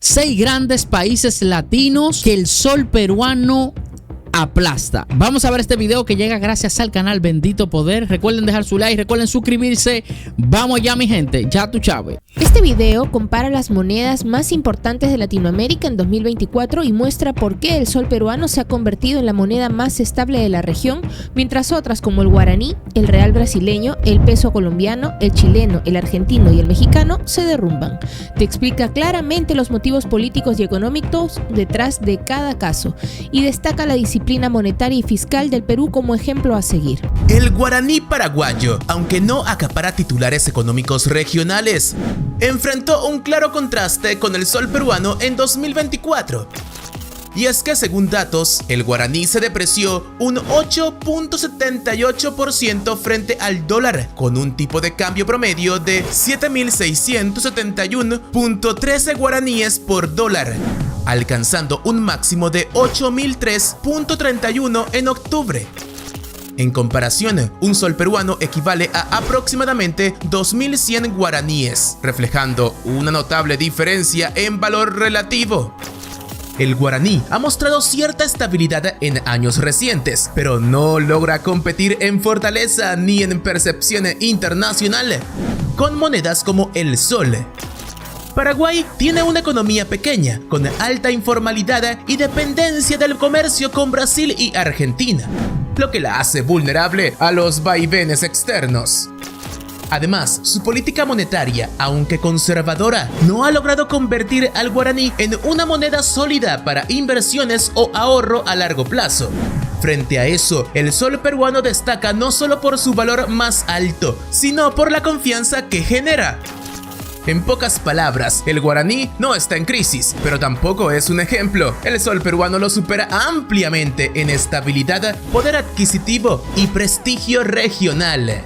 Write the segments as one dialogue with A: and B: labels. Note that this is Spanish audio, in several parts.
A: 6 grandes países latinos que el sol peruano aplasta. Vamos a ver este video que llega gracias al canal Bendito Poder. Recuerden dejar su like, recuerden suscribirse. Vamos ya, mi gente, ya tú sabes.
B: Este video compara las monedas más importantes de Latinoamérica en 2024 y muestra por qué el sol peruano se ha convertido en la moneda más estable de la región, mientras otras como el guaraní, el real brasileño, el peso colombiano, el chileno, el argentino y el mexicano se derrumban. Te explica claramente los motivos políticos y económicos detrás de cada caso y destaca la disciplina monetaria y fiscal del Perú como ejemplo a seguir.
C: El guaraní paraguayo, aunque no acapara titulares económicos regionales, enfrentó un claro contraste con el sol peruano en 2024. Y es que según datos, el guaraní se depreció un 8.78% frente al dólar, con un tipo de cambio promedio de 7.671.13 guaraníes por dólar, alcanzando un máximo de 8.003.31 en octubre. En comparación, un sol peruano equivale a aproximadamente 2.100 guaraníes, reflejando una notable diferencia en valor relativo. El guaraní ha mostrado cierta estabilidad en años recientes, pero no logra competir en fortaleza ni en percepción internacional con monedas como el sol. Paraguay tiene una economía pequeña, con alta informalidad y dependencia del comercio con Brasil y Argentina, lo que la hace vulnerable a los vaivenes externos. Además, su política monetaria, aunque conservadora, no ha logrado convertir al guaraní en una moneda sólida para inversiones o ahorro a largo plazo. Frente a eso, el sol peruano destaca no solo por su valor más alto, sino por la confianza que genera. En pocas palabras, el guaraní no está en crisis, pero tampoco es un ejemplo. El sol peruano lo supera ampliamente en estabilidad, poder adquisitivo y prestigio regional.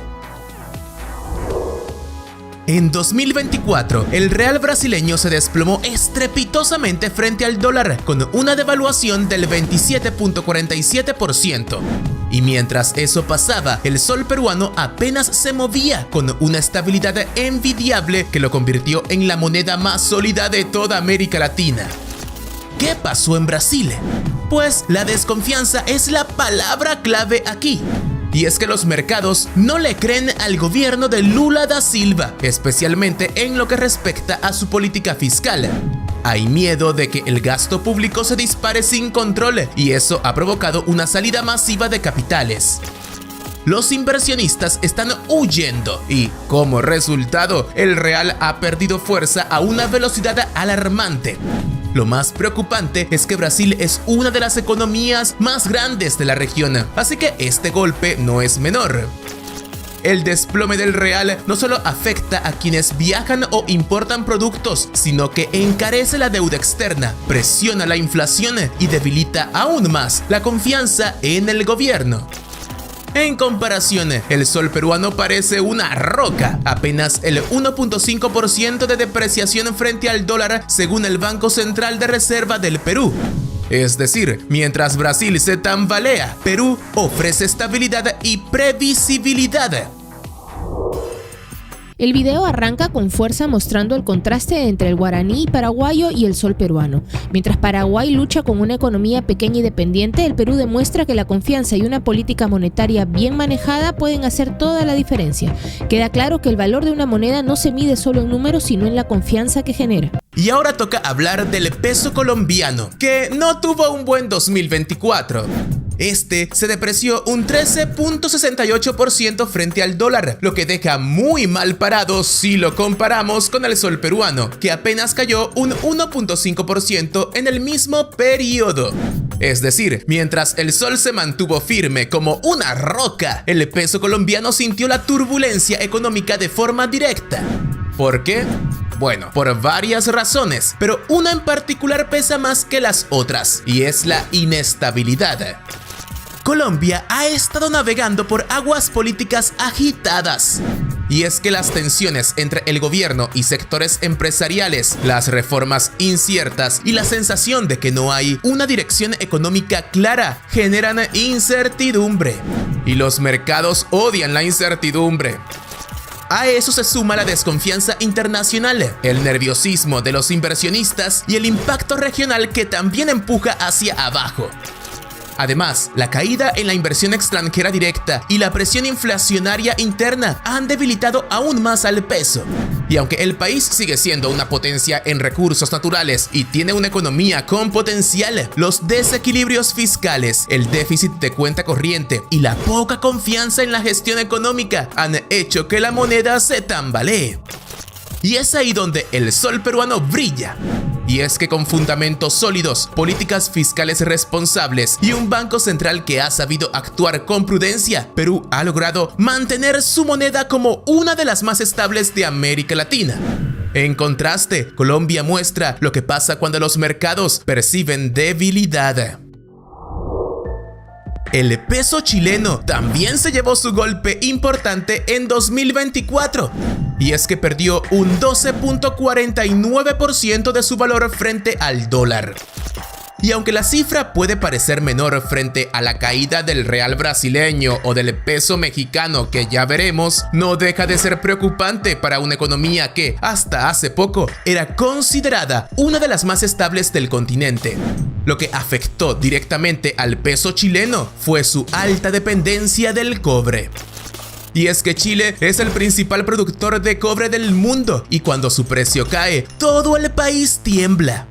C: En 2024, el real brasileño se desplomó estrepitosamente frente al dólar, con una devaluación del 27.47%. Y mientras eso pasaba, el sol peruano apenas se movía, con una estabilidad envidiable que lo convirtió en la moneda más sólida de toda América Latina. ¿Qué pasó en Brasil? Pues la desconfianza es la palabra clave aquí. Y es que los mercados no le creen al gobierno de Lula da Silva, especialmente en lo que respecta a su política fiscal. Hay miedo de que el gasto público se dispare sin control y eso ha provocado una salida masiva de capitales. Los inversionistas están huyendo y, como resultado, el real ha perdido fuerza a una velocidad alarmante. Lo más preocupante es que Brasil es una de las economías más grandes de la región, así que este golpe no es menor. El desplome del real no solo afecta a quienes viajan o importan productos, sino que encarece la deuda externa, presiona la inflación y debilita aún más la confianza en el gobierno. En comparación, el sol peruano parece una roca, apenas el 1.5% de depreciación frente al dólar según el Banco Central de Reserva del Perú. Es decir, mientras Brasil se tambalea, Perú ofrece estabilidad y previsibilidad.
B: El video arranca con fuerza mostrando el contraste entre el guaraní paraguayo y el sol peruano. Mientras Paraguay lucha con una economía pequeña y dependiente, el Perú demuestra que la confianza y una política monetaria bien manejada pueden hacer toda la diferencia. Queda claro que el valor de una moneda no se mide solo en números, sino en la confianza que genera.
C: Y ahora toca hablar del peso colombiano, que no tuvo un buen 2024. Este se depreció un 13.68% frente al dólar, lo que deja muy mal parado si lo comparamos con el sol peruano, que apenas cayó un 1.5% en el mismo periodo. Es decir, mientras el sol se mantuvo firme como una roca, el peso colombiano sintió la turbulencia económica de forma directa. ¿Por qué? Bueno, por varias razones, pero una en particular pesa más que las otras, y es la inestabilidad. Colombia ha estado navegando por aguas políticas agitadas. Y es que las tensiones entre el gobierno y sectores empresariales, las reformas inciertas y la sensación de que no hay una dirección económica clara generan incertidumbre. Y los mercados odian la incertidumbre. A eso se suma la desconfianza internacional, el nerviosismo de los inversionistas y el impacto regional que también empuja hacia abajo. Además, la caída en la inversión extranjera directa y la presión inflacionaria interna han debilitado aún más al peso. Y aunque el país sigue siendo una potencia en recursos naturales y tiene una economía con potencial, los desequilibrios fiscales, el déficit de cuenta corriente y la poca confianza en la gestión económica han hecho que la moneda se tambalee. Y es ahí donde el sol peruano brilla. Y es que con fundamentos sólidos, políticas fiscales responsables y un banco central que ha sabido actuar con prudencia, Perú ha logrado mantener su moneda como una de las más estables de América Latina. En contraste, Colombia muestra lo que pasa cuando los mercados perciben debilidad. El peso chileno también se llevó su golpe importante en 2024. Y es que perdió un 12.49% de su valor frente al dólar. Y aunque la cifra puede parecer menor frente a la caída del real brasileño o del peso mexicano que ya veremos, no deja de ser preocupante para una economía que, hasta hace poco, era considerada una de las más estables del continente. Lo que afectó directamente al peso chileno fue su alta dependencia del cobre. Y es que Chile es el principal productor de cobre del mundo y cuando su precio cae, todo el país tiembla.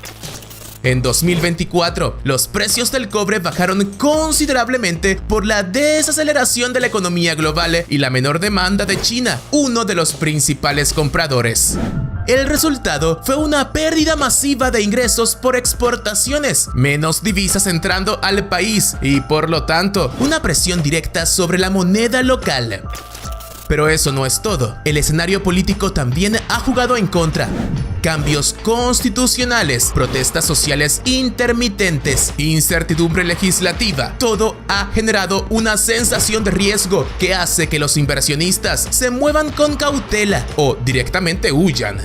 C: En 2024, los precios del cobre bajaron considerablemente por la desaceleración de la economía global y la menor demanda de China, uno de los principales compradores. El resultado fue una pérdida masiva de ingresos por exportaciones, menos divisas entrando al país y, por lo tanto, una presión directa sobre la moneda local. Pero eso no es todo. El escenario político también ha jugado en contra. Cambios constitucionales, protestas sociales intermitentes, incertidumbre legislativa. Todo ha generado una sensación de riesgo que hace que los inversionistas se muevan con cautela o directamente huyan.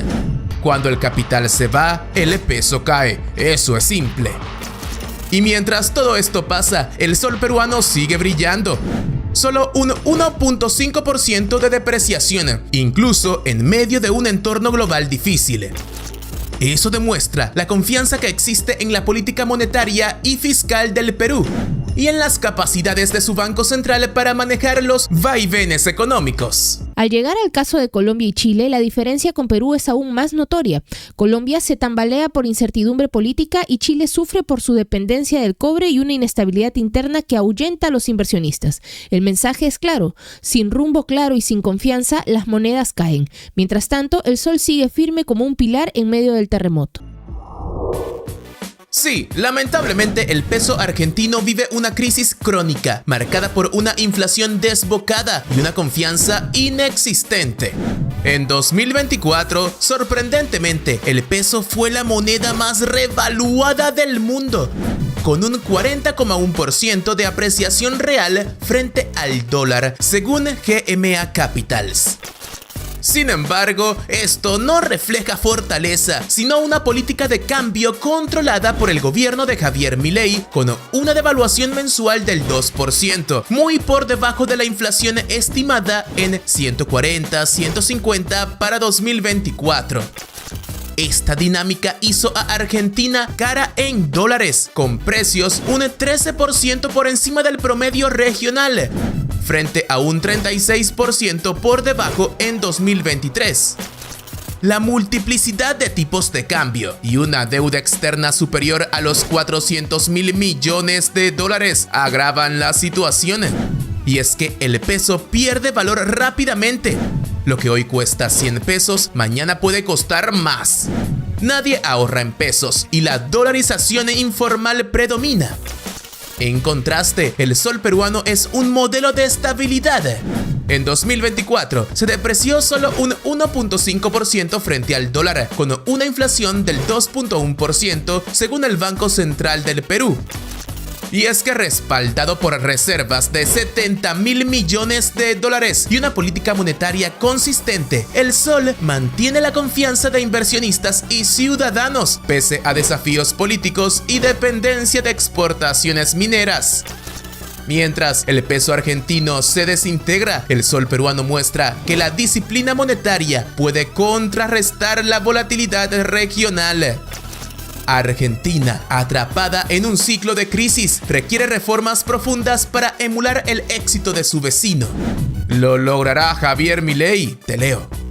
C: Cuando el capital se va, el peso cae. Eso es simple. Y mientras todo esto pasa, el sol peruano sigue brillando. Solo un 1.5% de depreciación, incluso en medio de un entorno global difícil. Eso demuestra la confianza que existe en la política monetaria y fiscal del Perú y en las capacidades de su Banco Central para manejar los vaivenes económicos.
B: Al llegar al caso de Colombia y Chile, la diferencia con Perú es aún más notoria. Colombia se tambalea por incertidumbre política y Chile sufre por su dependencia del cobre y una inestabilidad interna que ahuyenta a los inversionistas. El mensaje es claro: sin rumbo claro y sin confianza, las monedas caen. Mientras tanto, el sol sigue firme como un pilar en medio del terremoto.
C: Sí, lamentablemente el peso argentino vive una crisis crónica, marcada por una inflación desbocada y una confianza inexistente. En 2024, sorprendentemente, el peso fue la moneda más revaluada del mundo, con un 40,1% de apreciación real frente al dólar, según GMA Capitals. Sin embargo, esto no refleja fortaleza, sino una política de cambio controlada por el gobierno de Javier Milei, con una devaluación mensual del 2%, muy por debajo de la inflación estimada en 140-150 para 2024. Esta dinámica hizo a Argentina cara en dólares, con precios un 13% por encima del promedio regional, frente a un 36% por debajo en 2023. La multiplicidad de tipos de cambio y una deuda externa superior a los 400.000 millones de dólares agravan la situación. Y es que el peso pierde valor rápidamente. Lo que hoy cuesta 100 pesos, mañana puede costar más. Nadie ahorra en pesos y la dolarización informal predomina. En contraste, el sol peruano es un modelo de estabilidad. En 2024 se depreció solo un 1.5% frente al dólar, con una inflación del 2.1% según el Banco Central del Perú. Y es que respaldado por reservas de 70.000 millones de dólares y una política monetaria consistente, el sol mantiene la confianza de inversionistas y ciudadanos, pese a desafíos políticos y dependencia de exportaciones mineras. Mientras el peso argentino se desintegra, el sol peruano muestra que la disciplina monetaria puede contrarrestar la volatilidad regional. Argentina, atrapada en un ciclo de crisis, requiere reformas profundas para emular el éxito de su vecino. ¿Lo logrará Javier Milei? Te leo.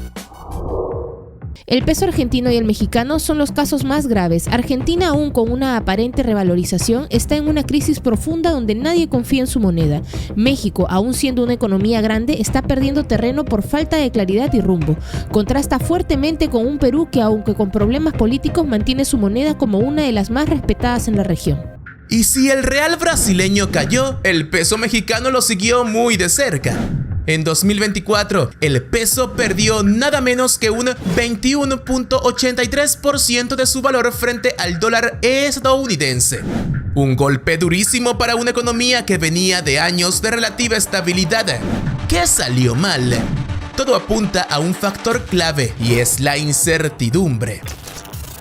B: El peso argentino y el mexicano son los casos más graves. Argentina, aún con una aparente revalorización, está en una crisis profunda donde nadie confía en su moneda. México, aún siendo una economía grande, está perdiendo terreno por falta de claridad y rumbo. Contrasta fuertemente con un Perú que, aunque con problemas políticos, mantiene su moneda como una de las más respetadas en la región.
C: Y si el real brasileño cayó, el peso mexicano lo siguió muy de cerca. En 2024, el peso perdió nada menos que un 21.83% de su valor frente al dólar estadounidense. Un golpe durísimo para una economía que venía de años de relativa estabilidad. ¿Qué salió mal? Todo apunta a un factor clave y es la incertidumbre.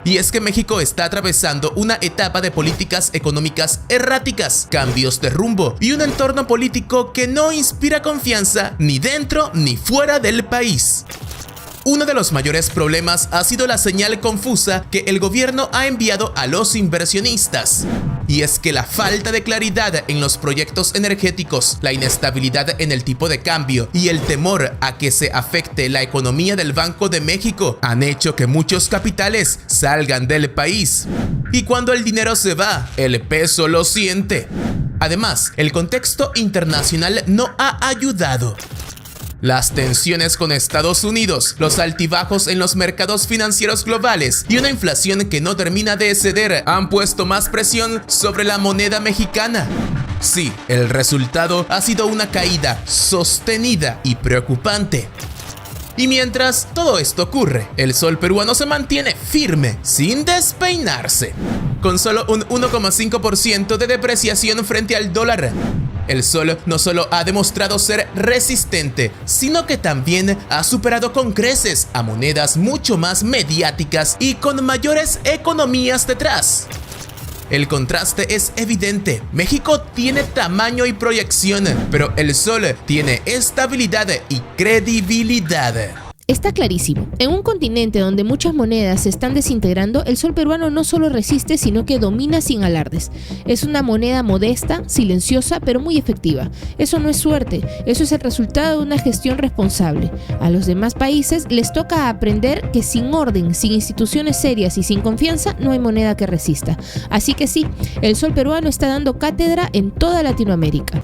C: Y es que México está atravesando una etapa de políticas económicas erráticas, cambios de rumbo y un entorno político que no inspira confianza ni dentro ni fuera del país. Uno de los mayores problemas ha sido la señal confusa que el gobierno ha enviado a los inversionistas. Y es que la falta de claridad en los proyectos energéticos, la inestabilidad en el tipo de cambio y el temor a que se afecte la economía del Banco de México han hecho que muchos capitales salgan del país. Y cuando el dinero se va, el peso lo siente. Además, el contexto internacional no ha ayudado. Las tensiones con Estados Unidos, los altibajos en los mercados financieros globales y una inflación que no termina de ceder han puesto más presión sobre la moneda mexicana. Sí, el resultado ha sido una caída sostenida y preocupante. Y mientras todo esto ocurre, el sol peruano se mantiene firme, sin despeinarse, con solo un 1,5% de depreciación frente al dólar. El sol no solo ha demostrado ser resistente, sino que también ha superado con creces a monedas mucho más mediáticas y con mayores economías detrás. El contraste es evidente. México tiene tamaño y proyección, pero el sol tiene estabilidad y credibilidad.
B: Está clarísimo. En un continente donde muchas monedas se están desintegrando, el sol peruano no solo resiste, sino que domina sin alardes. Es una moneda modesta, silenciosa, pero muy efectiva. Eso no es suerte, eso es el resultado de una gestión responsable. A los demás países les toca aprender que sin orden, sin instituciones serias y sin confianza, no hay moneda que resista. Así que sí, el sol peruano está dando cátedra en toda Latinoamérica.